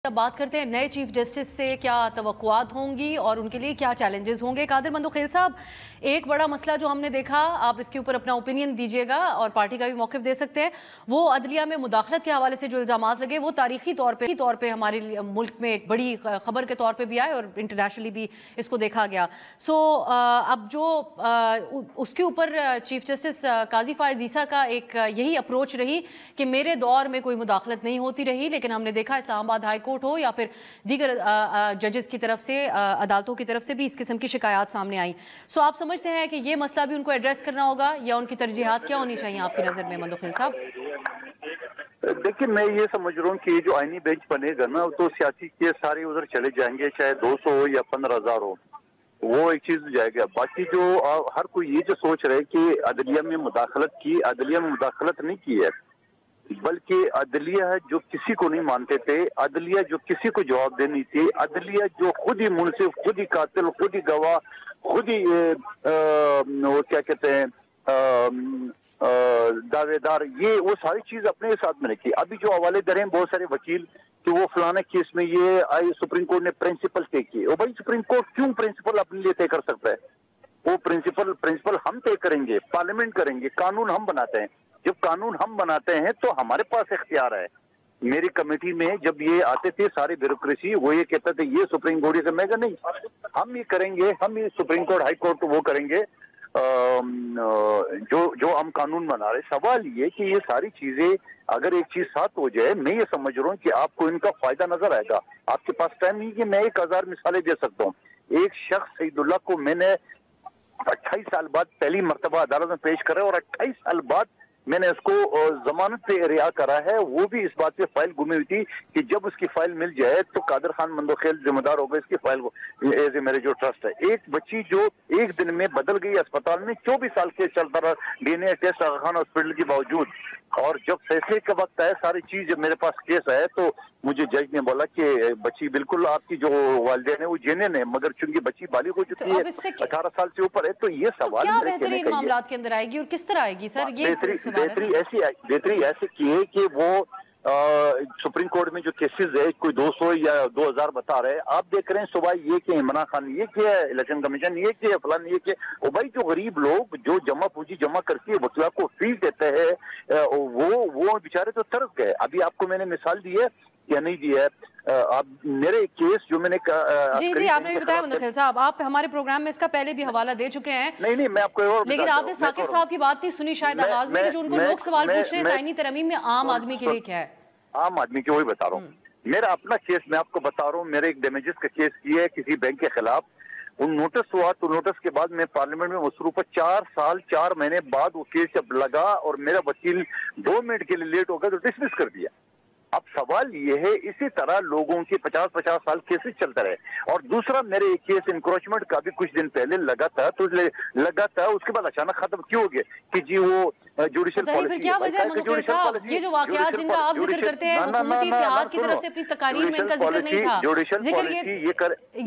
अब बात करते हैं नए चीफ जस्टिस से क्या तवक्कुआत होंगी और उनके लिए क्या चैलेंजेस होंगे। कादिर मंदोखेल साहब, एक बड़ा मसला जो हमने देखा, आप इसके ऊपर अपना ओपिनियन दीजिएगा और पार्टी का भी मौक़िफ़ दे सकते हैं, वो अदलिया में मुदाखलत के हवाले से जो इल्ज़ामात लगे वो तारीखी तौर पे हमारे मुल्क में एक बड़ी खबर के तौर पर भी आए और इंटरनेशनली भी इसको देखा गया। अब जो उसके ऊपर चीफ जस्टिस काजी फ़ाइज़ ईसा का एक यही अप्रोच रही कि मेरे दौर में कोई मुदाखलत नहीं होती रही, लेकिन हमने देखा इस्लामाबाद हाई कोर्ट हो या फिर दीगर जजेस की तरफ से, अदालतों की तरफ से भी इस किस्म की शिकायत सामने आई। आप समझते हैं कि ये मसला भी उनको एड्रेस करना होगा या उनकी तरजीहात क्या होनी चाहिए आपकी नज़र में मंदोखेल साहब? देखिए, मैं ये समझ रहा हूँ कि जो आईनी बेंच बनेगा ना, तो सियासी केस सारे उधर चले जाएंगे, चाहे 200 हो या 15,000 हो, वो एक चीज जाएगा। बाकी जो हर कोई ये जो सोच रहे कि अदलिया में मुदाखलत की, अदलिया में मुदाखलत नहीं की है, बल्कि अदलिया जो किसी को नहीं मानते थे, अदलिया जो किसी को जवाब देनी थी, अदलिया जो खुद ही मुनसिफ, खुद ही कातिल, खुद ही गवाह, खुद ही वो क्या कहते हैं दावेदार, ये वो सारी चीज अपने साथ में रखी। अभी जो हवाले दे रहे हैं बहुत सारे वकील कि वो फलाने केस में ये आई, सुप्रीम कोर्ट ने प्रिंसिपल तय किए। और भाई, सुप्रीम कोर्ट क्यों प्रिंसिपल अपने लिए तय कर सकता है? वो प्रिंसिपल हम तय करेंगे, पार्लियामेंट करेंगे, कानून हम बनाते हैं। जब कानून हम बनाते हैं तो हमारे पास इख्तियार है। मेरी कमेटी में जब ये आते थे सारी ब्यूरोक्रेसी, वो ये कहते थे ये सुप्रीम कोर्ट से, मैं कहा नहीं, हम ये करेंगे, हम ये सुप्रीम कोर्ट हाई कोर्ट वो करेंगे जो हम कानून बना रहे। सवाल ये कि ये सारी चीजें अगर एक चीज साथ हो जाए, मैं ये समझ रहा हूँ कि आपको इनका फायदा नजर आएगा। आपके पास टाइम नहीं कि मैं 1000 मिसालें दे सकता हूँ। एक शख्स सईदुल्लाह को मैंने 28 साल बाद पहली मर्तबा अदालत में पेश करा और 28 साल बाद मैंने उसको जमानत पे रिहा करा है। वो भी इस बात पे फाइल गुमी हुई थी कि जब उसकी फाइल मिल जाए तो कादिर खान मंदोखेल जिम्मेदार होगा इसकी फाइल को, एज ए मेरे जो ट्रस्ट है। एक बच्ची जो एक दिन में बदल गई अस्पताल में, 24 साल केस चलता रहा, डीएनए टेस्ट आगा खान हॉस्पिटल के बावजूद, और जब फैसले का वक्त आया, सारी चीज जब मेरे पास केस आया तो मुझे जज ने बोला कि बच्ची बिल्कुल आपकी जो वालिदैन है वो जेन्युइन है, मगर चूंकि बच्ची बालिग हो चुकी है, 18 साल से ऊपर है, तो ये सवाल क्या बेहतरीन मामलात के अंदर आएगी और किस तरह आएगी सर? ये बेहतरी ऐसी की है कि वो सुप्रीम कोर्ट में जो केसेस है, कोई 200 या 2000 बता रहे हैं, आप देख रहे हैं सुबह ये कि इमरान खान ये किया, इलेक्शन कमीशन ये किया, फलान ये किया। और भाई, जो गरीब लोग जो जमा पूंजी जमा करके वकीला को फीस देते हैं, वो बेचारे तो तरस गए। अभी आपको मैंने मिसाल दी है या नहीं दी है? आप मेरे केस जो मैंने जी आपने भी बताया मंदोखेल साहब, आप हमारे प्रोग्राम में इसका पहले भी हवाला दे चुके हैं। नहीं, मैं आपको और लेकिन आपने साकिब साहब की बात नहीं सुनी शायद आगाज में, जो उनको लोग सवाल पूछ रहे हैं आईनी तरमीम में आम आदमी के लिए क्या है? आम आदमी के वही बता रहा हूँ। मेरा अपना केस मैं आपको बता रहा हूँ। मेरे एक डैमेजेस का केस किया है किसी बैंक के खिलाफ। उन नोटिस हुआ तो नोटिस के बाद मैं पार्लियामेंट में मसरूफ 4 साल 4 महीने बाद वो केस जब लगा और मेरा वकील 2 मिनट के लिए लेट हो गया तो डिसमिस कर दिया। अब सवाल ये है, इसी तरह लोगों के 50-50 साल केसेस चलता रहे। और दूसरा, मेरे एक केस इंक्रोचमेंट का भी कुछ दिन पहले लगा था, उसके बाद अचानक खत्म क्यों हो गया कि जी वो जुडिशियल पॉलिसी। क्या वजह मंदोखेल साहब, ये जो वाकयात जिनका आप जिक्र करते हैं, हुकूमती इत्तेहाद की तरफ से अपनी तकारीर में इनका जिक्र नहीं था।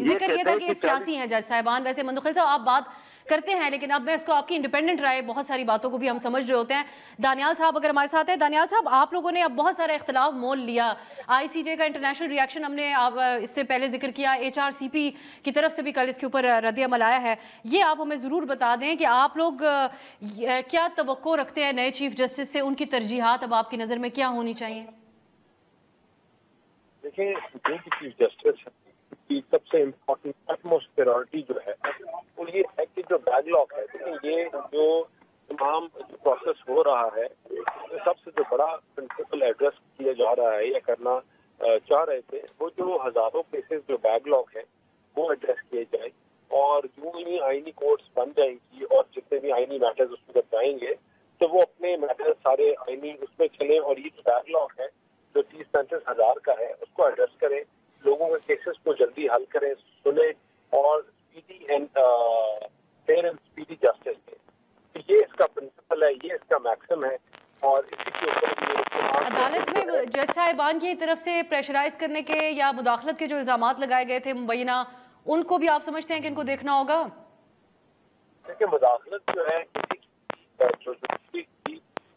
जिक्र ये था कि सियासी हैं जज साहिबान। वैसे मंदोखेल साहब आप बात करते हैं, लेकिन अब मैं इसको आपकी इंडिपेंडेंट राय, बहुत सारी बातों को भी हम समझ रहे होते हैं। दानियाल साहब अगर हमारे साथ है। दानियाल साहब, आप लोगों ने अब बहुत सारा इख्तिलाफ मोल लिया, आईसीजे का इंटरनेशनल रिएक्शन हमने इससे पहले जिक्र किया, HRCP की तरफ से भी कल इसके ऊपर रद्द-ए-अमल आया है। ये आप हमें जरूर बता दें कि आप लोग क्या तवक्को रखते हैं नए चीफ जस्टिस से, उनकी तरजीहात अब आपकी नजर में क्या होनी चाहिए? देखिए, चीफ जस्टिस की सबसे इम्पोर्टेंट अटमोस्ट प्रायोरिटी जो है वो ये है कि जो बैकलॉग है, ये जो तमाम जो प्रोसेस हो रहा है, सबसे जो बड़ा प्रिंसिपल एड्रेस किया जा रहा है या करना चाह रहे थे, वो जो हजारों केसेस जो बैकलॉग है वो एड्रेस किए जाए। और जो ही आईनी कोर्ट्स बन जाएंगी और जितने भी आईनी मैटर्स उसमें जब जाएंगे तो वो अपने मैटर्स सारे आईनी उसमें चले और ये जो बैकलॉग है जो 30-35 हजार का है उसको एड्रेस करें, लोगों के केसेस को जल्दी हल करें, सुने और speedy and fair and speedy justice दें। ये इसका प्रिंसिपल है, ये इसका मैक्सिम है। और इसी के ऊपर अदालत में जज साहिबान की तरफ से प्रेशराइज करने के या मुदाखलत के जो इल्जामात लगाए गए थे मुबैना, उनको भी आप समझते हैं कि इनको देखना होगा? देखिए, मुदाखलत जो है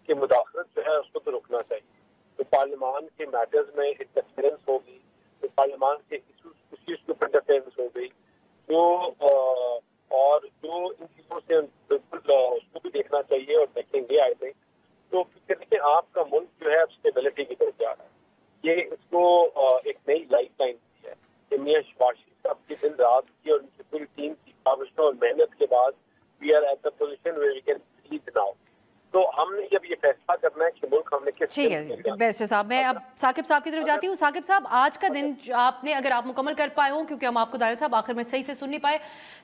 कि मुदाखलत जो है उसको तो रुकना चाहिए। तो पार्लियामान के मैटर्स में इंटरफेरेंस होगी, پارلیمان سے اس چیز کے اوپر انٹرفیئرنس ہو گئی، جو اور جو ان چیزوں سے بالکل اس کو بھی دیکھنا چاہیے اور دیکھیں گے آئی تھنک. تو دیکھیں آپ کا ملک جو ہے اب اسٹیبلٹی کی طرف جا رہا ہے. یہ اس کو ایک نئی لائف لائن دی ہے کہ میاں شہباز شریف صاحب کی دن رات کی اور ان کی پوری ٹیم کی کاوشوں اور محنت کے بعد we are at the position where we can lead now. تو ہم نے جب یہ فیصلہ کرنا ہے کہ ملک ہم نے کس ٹھیک ہے بیسٹ صاحب. میں اب ثاقب صاحب کی طرف جاتی ہوں. ثاقب صاحب آج کا دن آپ نے اگر آپ مکمل کر پائے ہوں کیونکہ ہم آپ کو دارال صاحب آخر میں صحیح سے سن نہیں پائے.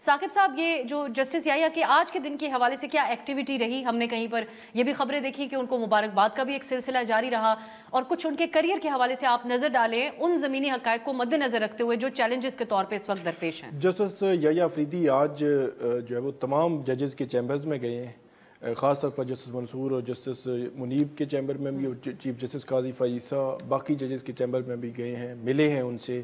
ثاقب صاحب یہ جو جسٹس یحییٰ کہ آج کے دن کے حوالے سے کیا ایکٹیویٹی رہی؟ ہم نے کہیں پر یہ بھی خبریں دیکھی کہ ان کو مبارکباد کا بھی ایک سلسلہ جاری رہا اور کچھ ان کے کریئر کے حوالے سے آپ نظر ڈالیں ان زمینی حقائق کو مد نظر رکھتے ہوئے جو چیلنجز کے طور پہ اس وقت درپیش ہیں. جسٹس یحییٰ آفریدی آج جو ہے وہ تمام ججز کے چیمبرز میں گئے ہیں، خاص طور پر جسٹس منصور اور جسٹس منیب کے چیمبر میں بھی، اور چیف جسٹس قاضی فائیسہ باقی ججز کے چیمبر میں بھی گئے ہیں، ملے ہیں ان سے،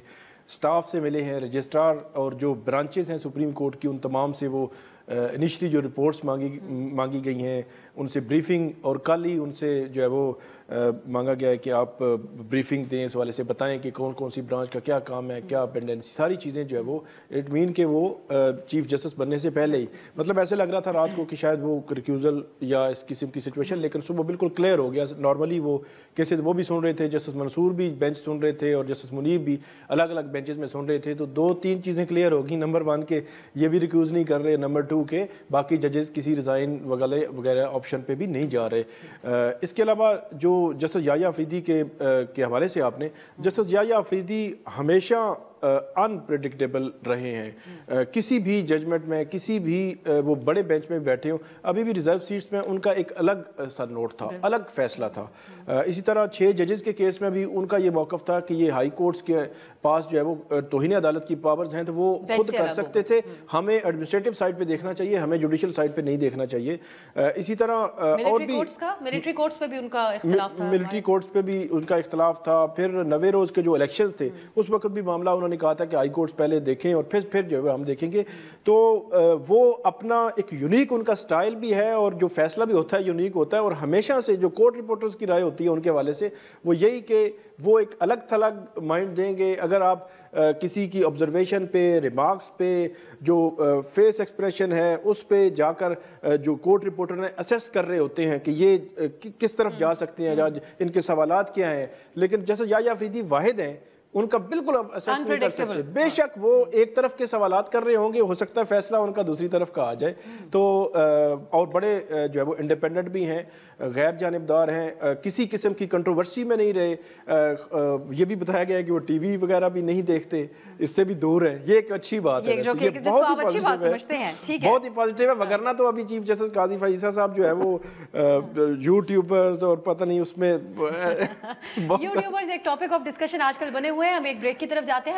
سٹاف سے ملے ہیں، رجسٹرار اور جو برانچز ہیں سپریم کورٹ کی ان تمام سے وہ انیشلی جو رپورٹس مانگی گئی ہیں ان سے بریفنگ، اور کل ہی ان سے جو ہے وہ مانگا گیا ہے کہ آپ بریفنگ دیں اس والے سے، بتائیں کہ کون کون سی برانچ کا کیا کام ہے، کیا پینڈنسی، ساری چیزیں جو ہے وہ اٹ مین کہ وہ چیف جسٹس بننے سے پہلے ہی، مطلب ایسے لگ رہا تھا رات کو کہ شاید وہ ریکیوزل یا اس قسم کی سچویشن، لیکن صبح بالکل کلیئر ہو گیا. نارملی وہ کیسز وہ بھی سن رہے تھے، جسٹس منصور بھی بینچ سن رہے تھے اور جسٹس منیب بھی الگ الگ بینچز میں سن رہے تھے. تو 2-3 چیزیں کلیئر ہو گئی. نمبر 1 کہ یہ بھی ریکیوز نہیں کر رہے، نمبر 2 کہ باقی ججز کسی ریزائن وغیرہ آپشن پہ بھی نہیں جا رہے. اس کے علاوہ جو جسٹس یحییٰ آفریدی کے حوالے سے آپ نے، جسٹس یحییٰ آفریدی ہمیشہ انپریڈکٹیبل رہے ہیں کسی بھی ججمنٹ میں، کسی بھی وہ بڑے بینچ میں بیٹھے ہوں. ابھی بھی ریزرو سیٹس میں ان کا ایک الگ سر نوٹ تھا، الگ فیصلہ تھا. اسی طرح 6 ججز کے کیس میں بھی ان کا یہ موقف تھا کہ یہ ہائی کورٹس کے پاس جو ہے وہ توہین عدالت کی پاورز ہیں تو وہ خود کر سکتے تھے. ہمیں ایڈمنسٹریٹو سائڈ پہ دیکھنا چاہیے، ہمیں جوڈیشل سائڈ پہ نہیں دیکھنا چاہیے. اسی طرح اور بھی ملٹری کورٹس پہ بھی ان کا اختلاف تھا، ملٹری کورٹس پہ بھی ان کا اختلاف تھا. پھر 90 روز کے جو الیکشنز تھے اس وقت بھی معاملہ انہوں نے کہا تھا کہ ہائی کورٹس پہلے دیکھیں اور پھر جو ہے ہم دیکھیں گے. تو وہ اپنا ایک یونیک ان کا سٹائل بھی ہے اور جو فیصلہ بھی ہوتا ہے یونیک ہوتا ہے. اور ہمیشہ سے جو کورٹ رپورٹرز کی رائے ہوتی ہے ان کے حوالے سے وہ یہی کہ وہ ایک الگ تھلگ مائنڈ دیں گے. اگر آپ کسی کی آبزرویشن پہ، ریمارکس پہ، جو فیس ایکسپریشن ہے اس پہ جا کر جو کورٹ رپورٹر نے اسیس کر رہے ہوتے ہیں کہ یہ کس طرف جا سکتے ہیں، ان کے سوالات کیا ہیں. لیکن جیسے یحییٰ آفریدی واحد ہیں، ان کا بالکل اب اسیس نہیں کر سکتے. بے شک وہ ایک طرف کے سوالات کر رہے ہوں گے، ہو سکتا ہے فیصلہ ان کا دوسری طرف کا آ جائے. تو اور بڑے جو ہے وہ انڈیپینڈنٹ بھی ہیں، غیر جانبدار ہیں، کسی قسم کی کنٹروورسی میں نہیں رہے. یہ بھی بتایا گیا ہے کہ وہ ٹی وی وغیرہ بھی نہیں دیکھتے، اس سے بھی دور ہے. یہ ایک اچھی بات ہے، یہ بہت ہی پازیٹیو ہے. وگرنہ تو ابھی چیف جسٹس قاضی فائیسہ صاحب جو ہے وہ یوٹیوبرز اور پتہ نہیں اس میں یوٹیوبرز ایک ٹاپک آف ڈسکشن آج کل بنے ہوئے ہیں. ہم ایک بریک کی طرف جاتے ہیں.